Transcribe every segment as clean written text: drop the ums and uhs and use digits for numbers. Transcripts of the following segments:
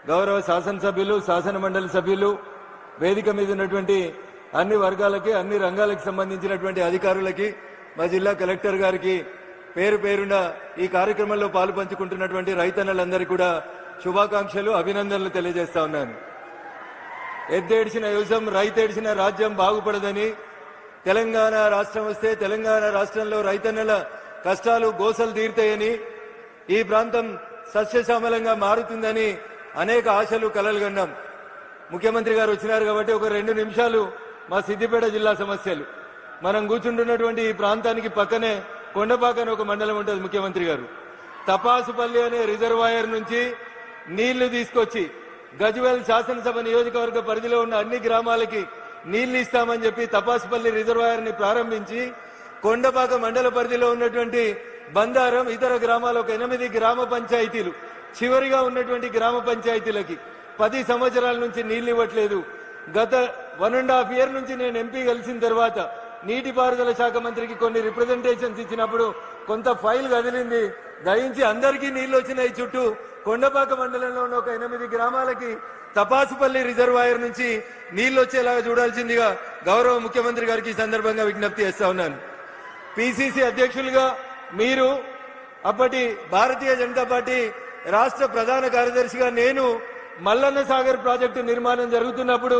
గౌరవ శాసనసభ్యులు, శాసన మండలి సభ్యులు, వేదిక మీద ఉన్నటువంటి అన్ని వర్గాలకి, అన్ని రంగాలకు సంబంధించినటువంటి అధికారులకి, మా జిల్లా కలెక్టర్ గారికి పేరు పేరున ఈ కార్యక్రమంలో పాలు పంచుకుంటున్నటువంటి రైతన్నలందరికీ కూడా శుభాకాంక్షలు, అభినందనలు తెలియజేస్తా ఉన్నాను. ఎద్దేడిచిన యువసం, రైతేడిచిన రాజ్యం బాగుపడదని, తెలంగాణ రాష్ట్రం వస్తే తెలంగాణ రాష్ట్రంలో రైతన్నల కష్టాలు గోసలు తీరుతాయని, ఈ ప్రాంతం సస్యశ్యామలంగా మారుతుందని అనేక ఆశలు కలలు కన్నాం. ముఖ్యమంత్రి గారు వచ్చినారు కాబట్టి ఒక 2 నిమిషాలు మా సిద్దిపేట జిల్లా సమస్యలు. మనం కూర్చుంటున్నటువంటి ఈ ప్రాంతానికి పక్కనే కొండపాక అని ఒక మండలం ఉంటుంది. ముఖ్యమంత్రి గారు తపాసుపల్లి అనే రిజర్వాయర్ నుంచి నీళ్లు తీసుకొచ్చి గజ్వేల్ శాసనసభ నియోజకవర్గ పరిధిలో ఉన్న అన్ని గ్రామాలకి నీళ్లు ఇస్తామని చెప్పి తపాసుపల్లి రిజర్వాయర్ ని ప్రారంభించి కొండపాక మండల పరిధిలో ఉన్నటువంటి బందారం, ఇతర గ్రామాల ఒక 8 గ్రామ పంచాయతీలు, చివరిగా ఉన్నటువంటి గ్రామ పంచాయతీలకి 10 సంవత్సరాల నుంచి నీళ్లు ఇవ్వట్లేదు. గత 1.5 ఇయర్ నుంచి నేను ఎంపీ కలిసిన తర్వాత నీటిపారుదల శాఖ మంత్రికి కొన్ని రిప్రజెంటేషన్స్ ఇచ్చినప్పుడు కొంత ఫైల్ కదిలింది. దయించి అందరికీ నీళ్లు వచ్చినాయి. చుట్టూ కొండపాక మండలంలో ఉన్న ఒక 8 గ్రామాలకి తపాసుపల్లి రిజర్వాయర్ నుంచి నీళ్లు వచ్చేలాగా చూడాల్సిందిగా గౌరవ ముఖ్యమంత్రి గారికి ఈ సందర్భంగా విజ్ఞప్తి చేస్తా ఉన్నాను. పిసిసి అధ్యక్షులుగా మీరు, అప్పటి భారతీయ జనతా పార్టీ రాష్ట్ర ప్రధాన కార్యదర్శిగా నేను మల్లన్న సాగర్ ప్రాజెక్టు నిర్మాణం జరుగుతున్నప్పుడు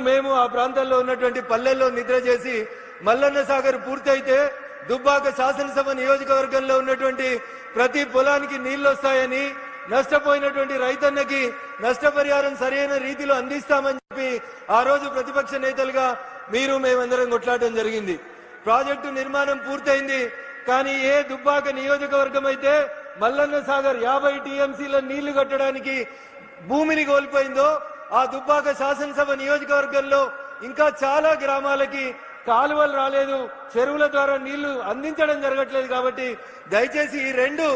మేము ఆ ప్రాంతాల్లో ఉన్నటువంటి పల్లెల్లో నిద్ర చేసి మల్లన్న సాగర్ పూర్తయితే దుబ్బాక శాసనసభ నియోజకవర్గంలో ఉన్నటువంటి ప్రతి పొలానికి నీళ్లు వస్తాయని, నష్టపోయినటువంటి రైతన్నకి నష్టపరిహారం సరైన రీతిలో అందిస్తామని చెప్పి ఆ రోజు ప్రతిపక్ష నేతలుగా మేమందరం కొట్లాడటం జరిగింది. ప్రాజెక్టు నిర్మాణం పూర్తయింది. కానీ ఏ దుబ్బాక నియోజకవర్గం అయితే మల్లన్న సాగర్ 50 టీఎంసీల నీళ్లు కట్టడానికి భూమిని కోల్పోయిందో, ఆ దుబ్బాక శాసనసభ నియోజకవర్గంలో ఇంకా చాలా గ్రామాలకి కాలువలు రాలేదు, చెరువుల ద్వారా నీళ్లు అందించడం జరగట్లేదు. కాబట్టి దయచేసి ఈ 2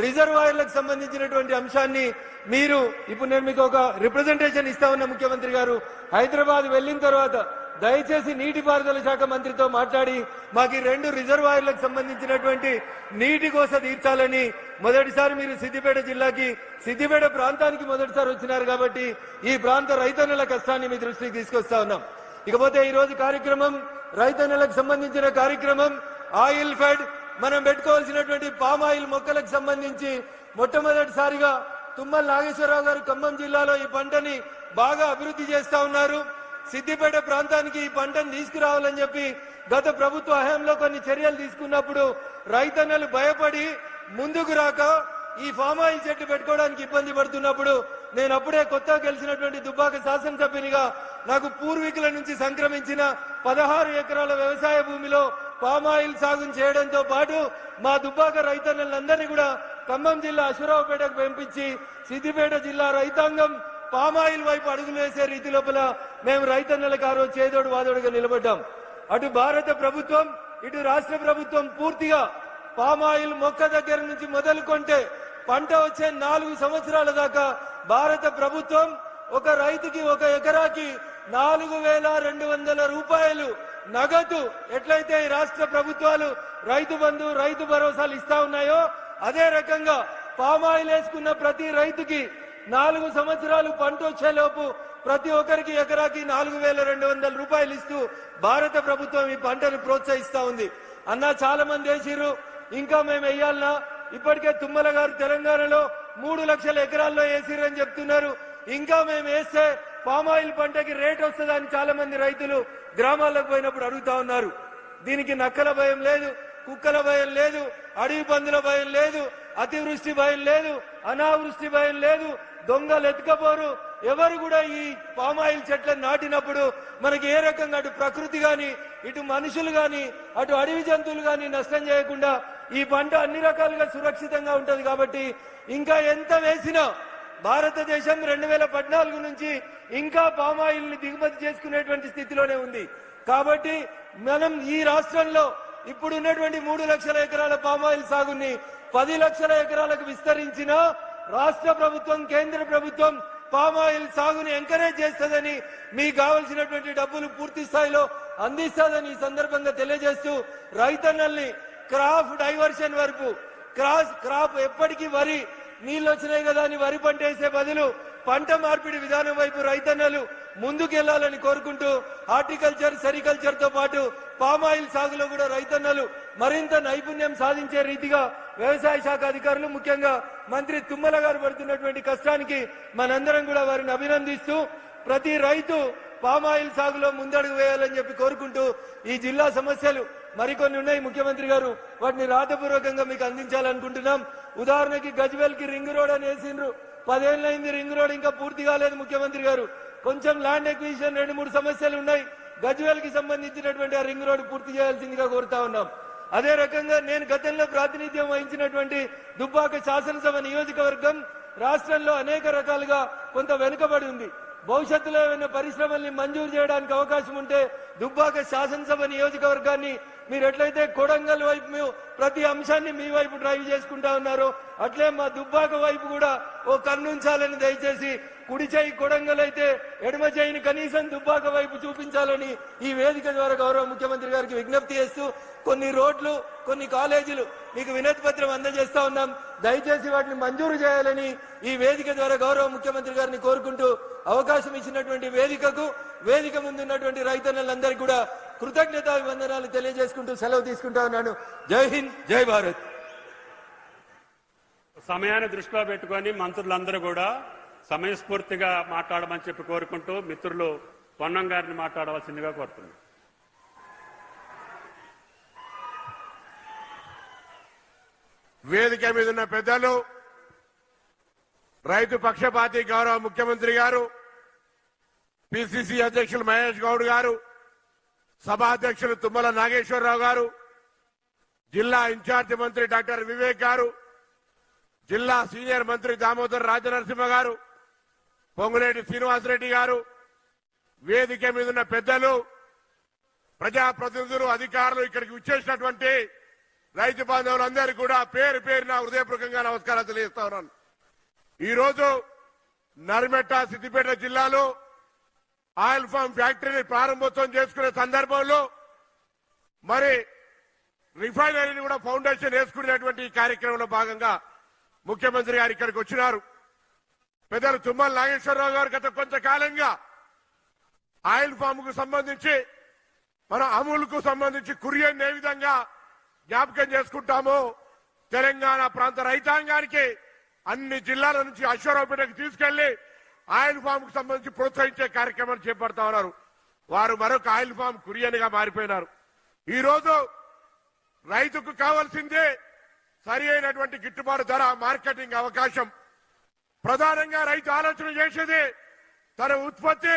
రిజర్వాయర్లకు సంబంధించినటువంటి అంశాన్ని మీరు, ఇప్పుడు నేను మీకు ఒక రిప్రజెంటేషన్ ఇస్తా ఉన్న ముఖ్యమంత్రి గారు, హైదరాబాద్ వెళ్లిన తర్వాత దయచేసి నీటిపారుదల శాఖ మంత్రితో మాట్లాడి మాకు 2 రిజర్వాయర్లకు సంబంధించినటువంటి నీటి కోస తీర్చాలని. మొదటిసారి మీరు సిద్దిపేట జిల్లాకి, సిద్దిపేట ప్రాంతానికి మొదటిసారి వచ్చినారు కాబట్టి ఈ ప్రాంత రైతన్నుల కష్టాన్ని మీ దృష్టికి తీసుకొస్తా ఉన్నాం. ఇకపోతే ఈ రోజు కార్యక్రమం రైతన్నులకు సంబంధించిన కార్యక్రమం. ఆయిల్ ఫెడ్ మనం పెట్టుకోవాల్సినటువంటి పామ్ ఆయిల్ మొక్కలకు సంబంధించి మొట్టమొదటిసారిగా తుమ్మల నాగేశ్వరరావు గారు ఖమ్మం జిల్లాలో ఈ పంటని బాగా అభివృద్ధి చేస్తా ఉన్నారు. సిద్దిపేట ప్రాంతానికి ఈ పంటను తీసుకురావాలని చెప్పి గత ప్రభుత్వ హయాంలో కొన్ని చర్యలు తీసుకున్నప్పుడు రైతన్నలు భయపడి ముందుకు రాక ఈ ఫామ్ ఆయిల్ చెట్లు పెట్టుకోవడానికి ఇబ్బంది పడుతున్నప్పుడు నేను అప్పుడే కొత్తగా గెలిచినటువంటి దుబ్బాక శాసనసభ్యునిగా నాకు పూర్వీకుల నుంచి సంక్రమించిన 16 ఎకరాల వ్యవసాయ భూమిలో పామ్ ఆయిల్ సాగు చేయడంతో పాటు మా దుబ్బాక రైతన్నలందరినీ కూడా ఖమ్మం జిల్లా అశ్వరావుపేటకు పంపించి సిద్దిపేట జిల్లా రైతాంగం పామాయిల్ వైపు అడుగులు వేసే రీతి లోపల మేము రైతన్నలకు ఆ రోజు చేదోడు వాదోడుగా నిలబడ్డాం. అటు భారత ప్రభుత్వం, ఇటు రాష్ట్ర ప్రభుత్వం పూర్తిగా పామాయిల్ మొక్క దగ్గర నుంచి మొదలుకొంటే పంట వచ్చే 4 సంవత్సరాల దాకా భారత ప్రభుత్వం ఒక రైతుకి ఒక ఎకరాకి 4,200 రూపాయలు నగదు ఎట్లయితే ఈ రాష్ట్ర ప్రభుత్వాలు రైతు బంధు, రైతు భరోసాలు ఇస్తా ఉన్నాయో అదే రకంగా పామాయిల్ వేసుకున్న ప్రతి రైతుకి 4 సంవత్సరాలు పంట వచ్చేలోపు ప్రతి ఒక్కరికి ఎకరాకి 4,200 రూపాయలు ఇస్తూ భారత ప్రభుత్వం ఈ పంటను ప్రోత్సహిస్తా ఉంది. అన్నా చాలా మంది వేసిర్రు, ఇంకా మేము వేయాలన్నా, ఇప్పటికే తుమ్మల గారు తెలంగాణలో 3 లక్షల ఎకరాల్లో వేసిర్రని చెప్తున్నారు. ఇంకా మేము వేస్తే పామాయిల్ పంటకి రేట్ వస్తుందని చాలా మంది రైతులు గ్రామాలకు పోయినప్పుడు అడుగుతా ఉన్నారు. దీనికి నక్కల భయం లేదు, కుక్కల భయం లేదు, అడవి పందుల భయం లేదు, అతివృష్టి భయం లేదు, అనావృష్టి భయం లేదు, దొంగలు ఎత్తుకపోరు. ఎవరు కూడా ఈ పామాయిల్ చెట్లను నాటినప్పుడు మనకి ఏ రకంగా అటు ప్రకృతి గాని, ఇటు మనుషులు గాని, అటు అడవి జంతువులు గాని నష్టం చేయకుండా ఈ పంట అన్ని రకాలుగా సురక్షితంగా ఉంటది. కాబట్టి ఇంకా ఎంత వేసినా భారతదేశం 2014 నుంచి ఇంకా పామాయిల్ ని దిగుమతి చేసుకునేటువంటి స్థితిలోనే ఉంది. కాబట్టి మనం ఈ రాష్ట్రంలో ఇప్పుడు ఉన్నటువంటి 3 లక్షల ఎకరాల పామాయిల్ సాగుని 10 లక్షల ఎకరాలకు విస్తరించిన రాష్ట్ర ప్రభుత్వం, కేంద్ర ప్రభుత్వం పామాయిల్ సాగుని ఎంకరేజ్ చేస్తుందని, మీకు కావాల్సినటువంటి డబ్బులు పూర్తి స్థాయిలో అందిస్తుందని ఈ సందర్భంగా తెలియజేస్తూ రైతన్నల్ని క్రాప్ డైవర్షన్ వరకు క్రాప్ ఎప్పటికీ వరి నీళ్ళు వచ్చినాయి కదా అని వరి పంట వేసే బదులు పంట మార్పిడి విధానం వైపు రైతన్నలు ముందుకెళ్లాలని కోరుకుంటూ హార్టికల్చర్ సెరికల్చర్ తో పాటు పామాయిల్ సాగులో కూడా రైతన్నలు మరింత నైపుణ్యం సాధించే రీతిగా వ్యవసాయ శాఖ అధికారులు ముఖ్యంగా మంత్రి తుమ్మల గారు పడుతున్నటువంటి కష్టానికి మనందరం కూడా వారిని అభినందిస్తూ ప్రతి రైతు పామాయిల్ సాగులో ముందడుగు వేయాలని చెప్పి కోరుకుంటూ ఈ జిల్లా సమస్యలు మరికొన్ని ఉన్నాయి ముఖ్యమంత్రి గారు వాటిని రాతపూర్వకంగా మీకు అందించాలనుకుంటున్నాం. ఉదాహరణకి గజ్వేల్ కి రింగ్ రోడ్ అని వేసిండ్రు, 10 ఏళ్లైంది రింగ్ రోడ్ ఇంకా పూర్తి కాలేదు. ముఖ్యమంత్రి గారు కొంచెం ల్యాండ్ ఎక్విజిషన్ 2-3 సమస్యలు ఉన్నాయి. గజ్వేల్ కి సంబంధించినటువంటి ఆ రింగ్ రోడ్ పూర్తి చేయాల్సిందిగా కోరుతా ఉన్నాం. అదే రకంగా నేను గతంలో ప్రాతినిధ్యం వహించినటువంటి దుబ్బాక శాసనసభ నియోజకవర్గం రాష్ట్రంలో అనేక రకాలుగా కొంత వెనుకబడి ఉంది. భవిష్యత్తులో ఏమైనా పరిశ్రమల్ని మంజూరు చేయడానికి అవకాశం ఉంటే దుబ్బాక శాసనసభ నియోజకవర్గాన్ని మీరు ఎట్లయితే కొడంగల్ వైపు ప్రతి అంశాన్ని మీ వైపు డ్రైవ్ చేసుకుంటా ఉన్నారో అట్లే మా దుబ్బాక వైపు కూడా ఓ కన్నుంచాలని దయచేసి కుడి చేయి కొడంగల్ అయితే ఎడమ చేయిని కనీసం దుబ్బాక వైపు చూపించాలని ఈ వేదిక ద్వారా గౌరవ ముఖ్యమంత్రి గారికి విజ్ఞప్తి చేస్తూ కొన్ని రోడ్లు కొన్ని కాలేజీలు మీకు వినతి పత్రం అందజేస్తా ఉన్నాం. దయచేసి వాటిని మంజూరు చేయాలని ఈ వేదిక ద్వారా గౌరవ ముఖ్యమంత్రి గారిని కోరుకుంటూ అవకాశం ఇచ్చినటువంటి వేదిక ముందున్నటువంటి రైతన్నలందరికీ కూడా కృతజ్ఞతాభివందనాలు తెలియజేసుకుంటూ సెలవు తీసుకుంటా ఉన్నాను. జై హింద్, జై భారత్. సమయాన్ని దృష్టిలో పెట్టుకొని మంత్రులందరూ కూడా సమయస్ఫూర్తిగా మాట్లాడమని చెప్పి కోరుకుంటూ మిత్రులు పొన్నం గారిని మాట్లాడవలసిందిగా కోరుతున్నాను. వేదిక మీద ఉన్న పెద్దలు, రైతు పక్షపాతి గౌరవ ముఖ్యమంత్రి గారు, పిసిసి అధ్యక్షులు మహేష్ గౌడ్ గారు, సభాధ్యక్షులు తుమ్మల నాగేశ్వరరావు గారు, జిల్లా ఇన్ఛార్జి మంత్రి డాక్టర్ వివేక్ గారు, జిల్లా సీనియర్ మంత్రి దామోదర్ రాజనరసింహ గారు, పొంగులేటి శ్రీనివాసరెడ్డి గారు, వేదిక మీద ఉన్న పెద్దలు, ప్రజాప్రతినిధులు, అధికారులు, ఇక్కడికి వచ్చేసినటువంటి రైతు బాంధవులందరికీ కూడా పేరు పేరున హృదయపూర్వకంగా నమస్కారాలు తెలియజేస్తా ఉన్నాను. ఈరోజు నర్మెట్ట సిద్దిపేట జిల్లాలో ఆయిల్ ఫామ్ ఫ్యాక్టరీని ప్రారంభోత్సవం చేసుకునే సందర్భంలో మరి రిఫైనరీని కూడా ఫౌండేషన్ వేసుకునేటువంటి ఈ కార్యక్రమంలో భాగంగా ముఖ్యమంత్రి గారు ఇక్కడికి వచ్చినారు. పెద్దలు తుమ్మల నాగేశ్వరరావు గారు గత కొంతకాలంగా ఆయిల్ ఫామ్ కు సంబంధించి మన అమూల్ కు సంబంధించి కురియన్ ఏ విధంగా జ్ఞాపకం చేసుకుంటామో తెలంగాణ ప్రాంత రైతాంగానికి అన్ని జిల్లాల నుంచి అశ్వరావుపేటకు తీసుకెళ్లి ఆయిల్ ఫామ్ కు సంబంధించి ప్రోత్సహించే కార్యక్రమాన్ని చేపడతా ఉన్నారు. వారు మరొక ఆయిల్ ఫామ్ కురియన్ గా మారిపోయినారు. ఈ రోజు రైతుకు కావాల్సిందే సరి అయినటువంటి గిట్టుబాటు ధర, మార్కెటింగ్ అవకాశం. ప్రధానంగా రైతు ఆలోచన చేసేది తన ఉత్పత్తి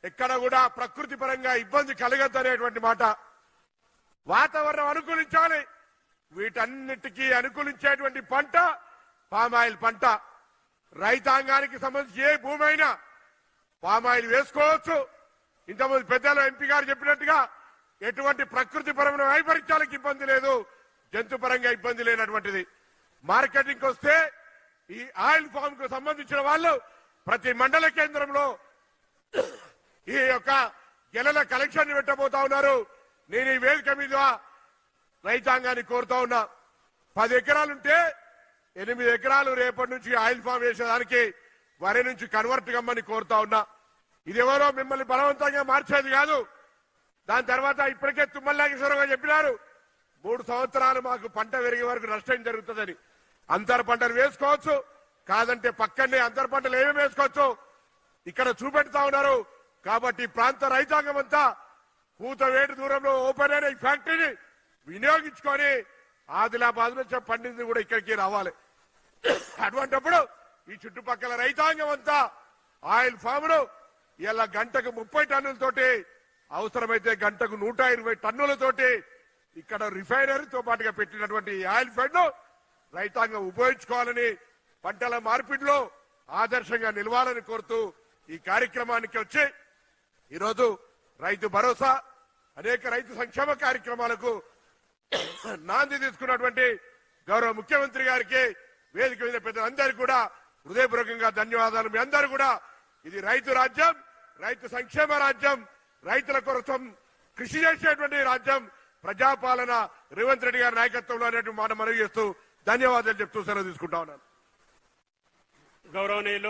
ఎక్కడ కూడా ప్రకృతి పరంగా ఇబ్బంది కలగద్దనేటువంటి మాట. వాతావరణం అనుకూలించాలి. వీటన్నిటికీ అనుకూలించేటువంటి పంట పామాయిల్ పంట. రైతాంగానికి సంబంధించి ఏ భూమి అయినా పామాయిల్ వేసుకోవచ్చు. ఇంతకుముందు పెద్దలు ఎంపీ గారు చెప్పినట్టుగా ఎటువంటి ప్రకృతి పరమైన వైపరీత్యాలకు ఇబ్బంది లేదు, జంతు పరంగా ఇబ్బంది లేనటువంటిది. మార్కెటింగ్ వస్తే ఈ ఆయిల్ ఫామ్ కు సంబంధించిన వాళ్ళు ప్రతి మండల కేంద్రంలో ఈ యొక్క గెలల కలెక్షన్ పెట్టబోతా ఉన్నారు. నేను ఈ వేదిక మీద రైతాంగాన్ని కోరుతా ఉన్నా, 10 ఎకరాలుంటే 8 ఎకరాలు రేపటి నుంచి ఆయిల్ ఫామ్ వేసేదానికి వరి నుంచి కన్వర్ట్ కమ్మని కోరుతా ఉన్నా. ఇదెవరో మిమ్మల్ని బలవంతంగా మార్చేది కాదు. దాని తర్వాత ఇప్పటికే తుమ్మల నాగేశ్వరరావు గారు చెప్పినారు 3 సంవత్సరాలు మాకు పంట పెరిగే వరకు నష్టం జరుగుతుందని. అంతర పంటలు వేసుకోవచ్చు, కాదంటే పక్కనే అంతర పంటలు ఏమేమి వేసుకోవచ్చు ఇక్కడ చూపెడతా ఉన్నారు. కాబట్టి ప్రాంత రైతాంగం అంతా కూతవేటు దూరంలో ఓపెన్ అయిన ఈ ఫ్యాక్టరీని వినియోగించుకొని ఆదిలాబాద్ నుంచి పండింది కూడా ఇక్కడికి రావాలి. అటువంటిప్పుడు ఈ చుట్టుపక్కల రైతాంగం అంతా ఆయిల్ ఫామ్ ను ఇలా గంటకు 30 టన్నులతోటి, అవసరమైతే గంటకు 120 టన్నులతోటి ఇక్కడ రిఫైనరీతో పాటుగా పెట్టినటువంటి ఆయిల్ ఫెడ్ ను రైతాంగం ఉపయోగించుకోవాలని, పంటల మార్పిడిలో ఆదర్శంగా నిలవాలని కోరుతూ ఈ కార్యక్రమానికి వచ్చి ఈరోజు రైతు భరోసా, అనేక రైతు సంక్షేమ కార్యక్రమాలకు నాంది తీసుకున్నటువంటి గౌరవ ముఖ్యమంత్రి గారికి, వేదిక మీద పెద్దలందరికీ కూడా హృదయపూర్వకంగా ధన్యవాదాలు. మీ అందరూ కూడా ఇది రైతు రాజ్యం, రైతు సంక్షేమ రాజ్యం, రైతుల కోసం కృషి చేసేటువంటి రాజ్యం, ప్రజాపాలన రేవంత్ రెడ్డి గారి నాయకత్వంలో అనేటువంటి మాట మనవి చేస్తూ ధన్యవాదాలు చెప్తూ సెలవు తీసుకుంటా ఉన్నాను. గౌరవనీయులు